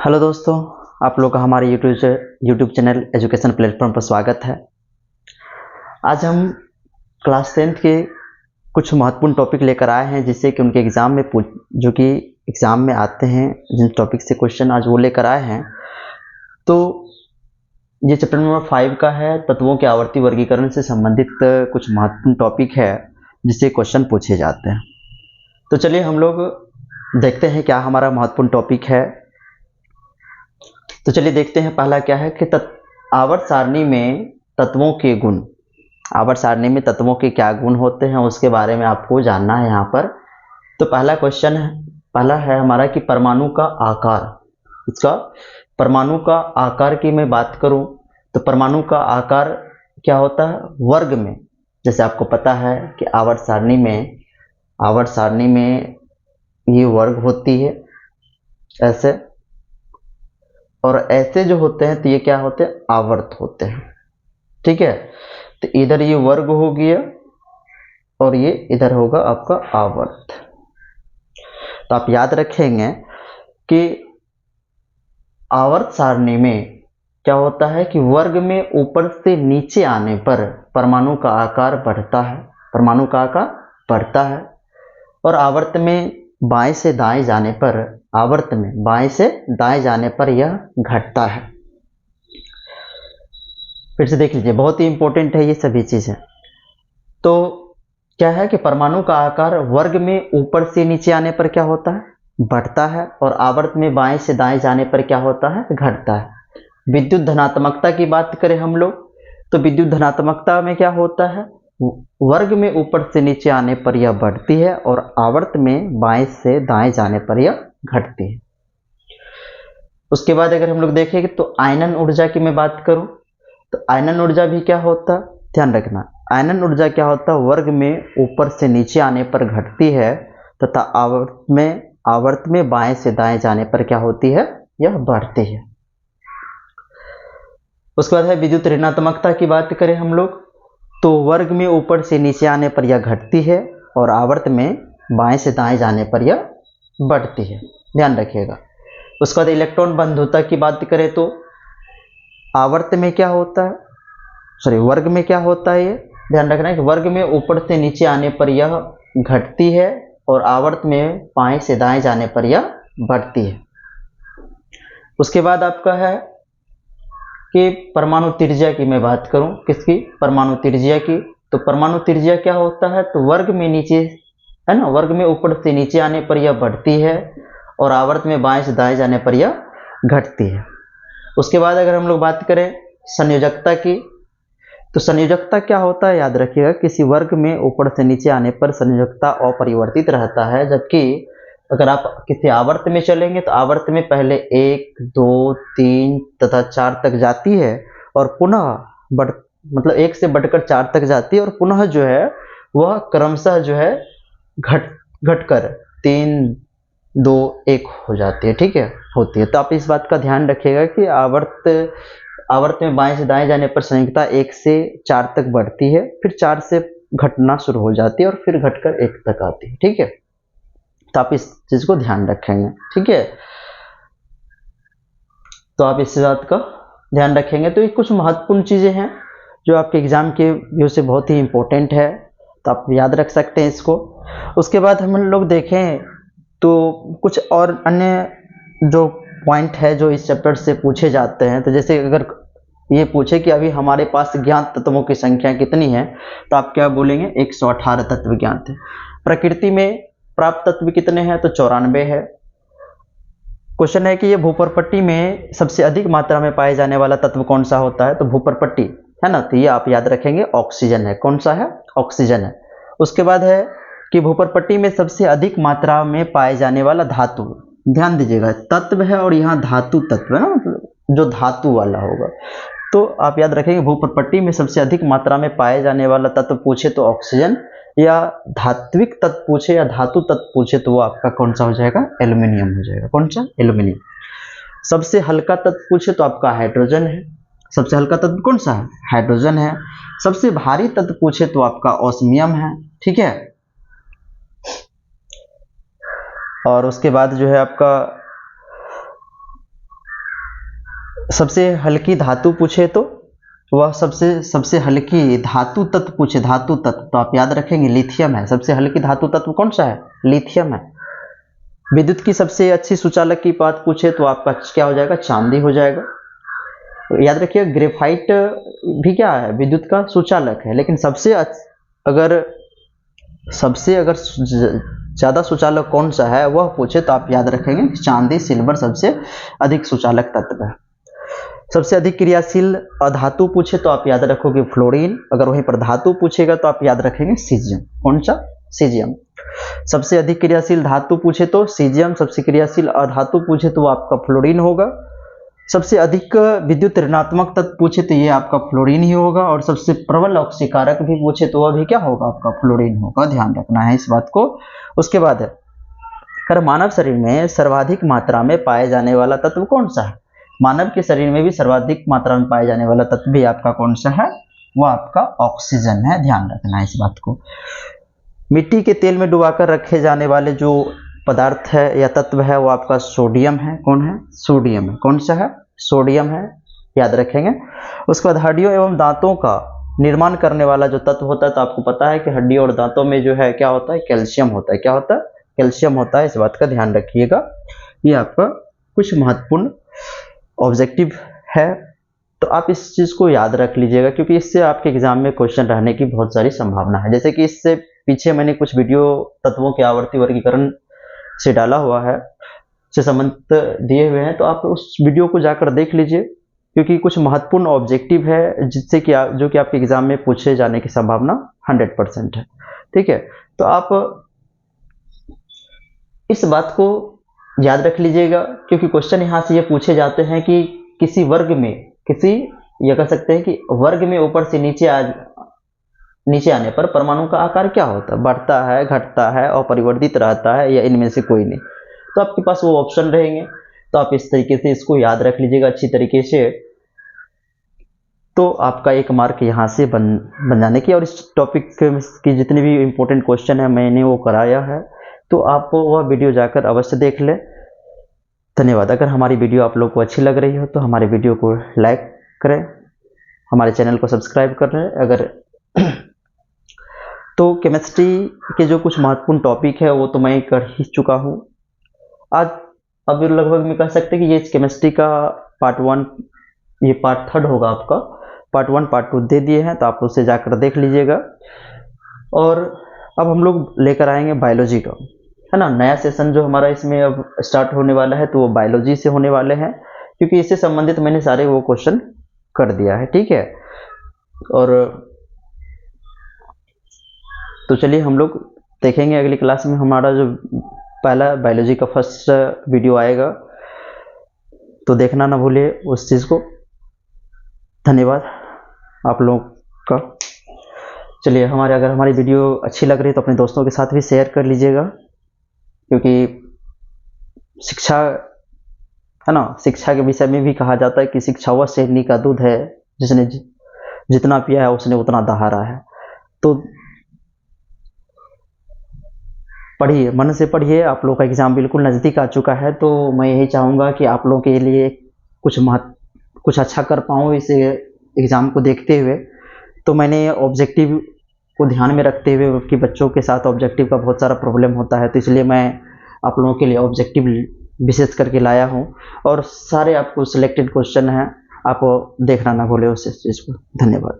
Hello दोस्तों, आप लोग का हमारे यूट्यूब चैनल एजुकेशन प्लेटफॉर्म पर स्वागत है। आज हम क्लास 10th के कुछ महत्वपूर्ण टॉपिक लेकर आए हैं जिससे कि उनके एग्ज़ाम में जो कि एग्ज़ाम में आते हैं, जिन टॉपिक से क्वेश्चन आज वो लेकर आए हैं। तो ये चैप्टर नंबर 5 का है, तत्वों के आवर्ती वर्गीकरण से संबंधित कुछ महत्वपूर्ण टॉपिक है जिससे क्वेश्चन पूछे जाते हैं। तो चलिए हम लोग देखते हैं क्या हमारा महत्वपूर्ण टॉपिक है। तो चलिए देखते हैं पहला क्या है कि आवर्त सारणी में तत्वों के गुण। आवर्त सारणी में तत्वों के क्या गुण होते हैं उसके बारे में आपको जानना है यहाँ पर। तो पहला है हमारा कि परमाणु का आकार। इसका परमाणु का आकार की मैं बात करूँ तो परमाणु का आकार क्या होता है वर्ग में। जैसे आपको पता है कि आवर्त सारणी में ये वर्ग होती है ऐसे, और ऐसे जो होते हैं तो ये क्या होते हैं आवर्त होते हैं। ठीक है, तो इधर ये वर्ग हो गया और ये इधर होगा आपका आवर्त। तो आप याद रखेंगे कि आवर्त सारणी में क्या होता है कि वर्ग में ऊपर से नीचे आने पर परमाणु का आकार बढ़ता है, और आवर्त में बाएं से दाएं जाने पर यह घटता है। फिर से देख लीजिए, बहुत ही इंपॉर्टेंट है ये सभी चीजें। तो क्या है कि परमाणु का आकार वर्ग में ऊपर से नीचे आने पर क्या होता है बढ़ता है, और आवर्त में बाएं से दाएं जाने पर क्या होता है घटता है। विद्युत धनात्मकता की बात करें हम लोग तो विद्युत धनात्मकता में क्या होता है वर्ग में ऊपर से नीचे आने पर यह बढ़ती है और आवर्त में बाएं से दाएं जाने पर यह घटती है। उसके बाद अगर हम लोग देखेंगे तो आयनन ऊर्जा की मैं बात करूं तो आयनन ऊर्जा भी क्या होता है, ध्यान रखना, आयनन ऊर्जा क्या होता है वर्ग में ऊपर से नीचे आने पर घटती है तथा आवर्त में बाएं से दाएं जाने पर क्या होती है यह बढ़ती है। उसके बाद है विद्युत ऋणात्मकता की बात करें हम लोग तो वर्ग में ऊपर से नीचे आने पर यह घटती है और आवर्त में बाएं से दाएं जाने पर यह बढ़ती है, ध्यान रखिएगा। उसके बाद इलेक्ट्रॉन बंधुता की बात करें तो आवर्त में क्या होता है वर्ग में क्या होता है, ये ध्यान रखना है कि वर्ग में ऊपर से नीचे आने पर यह घटती है और आवर्त में बाएं से दाएं जाने पर यह बढ़ती है। उसके बाद आपका है कि परमाणु त्रिज्या की मैं बात करूं, किसकी परमाणु त्रिज्या की। तो परमाणु त्रिज्या क्या होता है तो वर्ग में नीचे है ना, वर्ग में ऊपर से नीचे आने पर यह बढ़ती है और आवर्त में बाएं से दाएं जाने पर यह घटती है। उसके बाद अगर हम लोग बात करें संयोजकता की तो संयोजकता क्या होता है याद रखिएगा, किसी वर्ग में ऊपर से नीचे आने पर संयोजकता अपरिवर्तित रहता है, जबकि अगर आप किसी आवर्त में चलेंगे तो आवर्त में पहले 1, 2, 3 तथा 4 तक जाती है और पुनः 1 से बढ़कर 4 तक जाती है और पुनः जो है वह क्रमशः जो है घटकर 3, 2, 1 हो जाती है। ठीक है, होती है। तो आप इस बात का ध्यान रखिएगा कि आवर्त में बाएं से दाएं जाने पर संयोजकता 1 से 4 तक बढ़ती है, फिर 4 से घटना शुरू हो जाती है और फिर घटकर 1 तक आती है। ठीक है, तो आप इस चीज को ध्यान रखेंगे। ठीक है, तो आप इस बात का ध्यान रखेंगे। तो ये कुछ महत्वपूर्ण चीजें हैं जो आपके एग्जाम के व्यू से बहुत ही इंपॉर्टेंट है, तो आप याद रख सकते हैं इसको। उसके बाद हम लोग देखें तो कुछ और अन्य जो पॉइंट है जो इस चैप्टर से पूछे जाते हैं। तो जैसे अगर ये पूछे कि अभी हमारे पास ज्ञात तत्वों की संख्या कितनी है तो आप क्या बोलेंगे 118 तत्व ज्ञात है। प्रकृति में प्राप्त तत्व कितने हैं तो 94 है। क्वेश्चन है कि ये भूपर्पट्टी में सबसे अधिक मात्रा में पाए जाने वाला तत्व कौन सा होता है तो भूपर्पट्टी है ना, तो ये आप याद रखेंगे ऑक्सीजन है। कौन सा है ऑक्सीजन है। उसके बाद है कि भूपर्पट्टी में सबसे अधिक मात्रा में पाए जाने वाला धातु, ध्यान दीजिएगा तत्व है और यहाँ धातु तत्व है ना, जो धातु वाला होगा। तो आप याद रखेंगे भूपर्पट्टी में सबसे अधिक मात्रा में पाए जाने वाला तत्व पूछे तो ऑक्सीजन, या धात्विक तत्व पूछे या धातु तत्व पूछे तो वो आपका कौन सा हो जाएगा एल्यूमिनियम हो जाएगा। कौन सा एल्यूमिनियम। सबसे हल्का तत्व पूछे तो आपका हाइड्रोजन है। सबसे हल्का तत्व कौन सा है हाइड्रोजन है। सबसे भारी तत्व पूछे तो आपका ऑस्मियम है। ठीक है, और उसके बाद जो है आपका सबसे हल्की धातु पूछे तो वह सबसे हल्की धातु तत्व पूछे, धातु तत्व, तो आप याद रखेंगे लिथियम है। सबसे हल्की धातु तत्व कौन सा है? लिथियम है। विद्युत की सबसे अच्छी सुचालक की बात पूछे तो आपका क्या हो जाएगा? चांदी हो जाएगा। तो याद रखिए ग्रेफाइट भी क्या है? विद्युत का सुचालक है, लेकिन अगर ज़्यादा सुचालक कौन सा है वह पूछे तो आप याद रखेंगे चांदी, सिल्वर सबसे अधिक सुचालक तत्व है। सबसे अधिक क्रियाशील अधातु पूछे तो आप याद रखोगे फ्लोरीन। अगर वहीं पर धातु पूछेगा तो आप याद रखेंगे सीजियम। कौन सा? सीजियम। सबसे अधिक क्रियाशील धातु पूछे तो सीजियम, सबसे क्रियाशील अधातु पूछे तो आपका फ्लोरीन होगा। सबसे अधिक विद्युत ऋणात्मक तत्व पूछे तो ये आपका फ्लोरीन ही होगा, और सबसे प्रबल ऑक्सीकारक भी पूछे तो वह भी क्या होगा? आपका फ्लोरीन होगा। ध्यान रखना है इस बात को। उसके बाद अगर मानव शरीर में सर्वाधिक मात्रा में पाए जाने वाला तत्व कौन सा है? मानव के शरीर में भी सर्वाधिक मात्रा में पाए जाने वाला तत्व भी आपका कौन सा है? वह आपका ऑक्सीजन है। ध्यान रखना है इस बात को। मिट्टी के तेल में डुबाकर रखे जाने वाले जो पदार्थ है या तत्व है वो आपका सोडियम है। कौन है? सोडियम है। कौन सा है? सोडियम है, याद रखेंगे। उसके बाद हड्डियों एवं दांतों का निर्माण करने वाला जो तत्व होता है, तो आपको पता है कि हड्डियों और दांतों में जो है क्या होता है? कैल्शियम होता है। क्या होता है? कैल्शियम होता है। इस बात का ध्यान रखिएगा। ये आपका कुछ महत्वपूर्ण ऑब्जेक्टिव है, तो आप इस चीज़ को याद रख लीजिएगा, क्योंकि इससे आपके एग्जाम में क्वेश्चन रहने की बहुत सारी संभावना है। जैसे कि इससे पीछे मैंने कुछ वीडियो तत्वों के आवर्ती वर्गीकरण से डाला हुआ है, से संबंधित दिए हुए हैं, तो आप उस वीडियो को जाकर देख लीजिए, क्योंकि कुछ महत्वपूर्ण ऑब्जेक्टिव है जिससे कि जो कि आपके एग्जाम में पूछे जाने की संभावना 100% है। ठीक है, तो आप इस बात को याद रख लीजिएगा, क्योंकि क्वेश्चन यहाँ से ये पूछे जाते हैं कि किसी वर्ग में, ये कह सकते हैं कि वर्ग में ऊपर से नीचे आने पर परमाणु का आकार क्या होता है? बढ़ता है, घटता है, अपरिवर्तित रहता है, या इनमें से कोई नहीं। तो आपके पास वो ऑप्शन रहेंगे, तो आप इस तरीके से इसको याद रख लीजिएगा अच्छी तरीके से। तो आपका एक मार्क यहाँ से बन जाने की, और इस टॉपिक की जितने भी इम्पोर्टेंट क्वेश्चन है मैंने वो कराया है, तो आप वह वीडियो जाकर अवश्य देख लें। धन्यवाद। अगर हमारी वीडियो आप लोग को अच्छी लग रही हो तो हमारे वीडियो को लाइक करें, हमारे चैनल को सब्सक्राइब करें। अगर तो केमिस्ट्री के जो कुछ महत्वपूर्ण टॉपिक है वो तो मैं कर ही चुका हूँ आज। अब लगभग मैं कह सकते हैं कि ये केमिस्ट्री का पार्ट 1, ये पार्ट 3 होगा आपका। पार्ट 1 पार्ट 2 दे दिए हैं, तो आप उसे जाकर देख लीजिएगा। और अब हम लोग लेकर आएंगे बायोलॉजी का, है ना। नया सेशन जो हमारा इसमें अब स्टार्ट होने वाला है तो वो बायोलॉजी से होने वाले हैं, क्योंकि इससे संबंधित मैंने सारे वो क्वेश्चन कर दिया है। ठीक है, और तो चलिए हम लोग देखेंगे अगली क्लास में हमारा जो पहला बायोलॉजी का फर्स्ट वीडियो आएगा, तो देखना ना भूलिए उस चीज़ को। धन्यवाद आप लोग का। चलिए अगर हमारी वीडियो अच्छी लग रही है तो अपने दोस्तों के साथ भी शेयर कर लीजिएगा, क्योंकि शिक्षा, है ना, शिक्षा के विषय में भी कहा जाता है कि शिक्षा वह शेरनी का दूध है जिसने जितना पिया है उसने उतना दहाड़ा है। तो पढ़िए, मन से पढ़िए। आप लोग का एग्ज़ाम बिल्कुल नज़दीक आ चुका है, तो मैं यही चाहूँगा कि आप लोगों के लिए कुछ अच्छा कर पाऊँ इस एग्ज़ाम को देखते हुए। तो मैंने ऑब्जेक्टिव को ध्यान में रखते हुए कि बच्चों के साथ ऑब्जेक्टिव का बहुत सारा प्रॉब्लम होता है, तो इसलिए मैं आप लोगों के लिए ऑब्जेक्टिव विशेष करके लाया हूँ, और सारे आपको सिलेक्टेड क्वेश्चन हैं, आप देखना ना भूलें उस चीज़ को। धन्यवाद।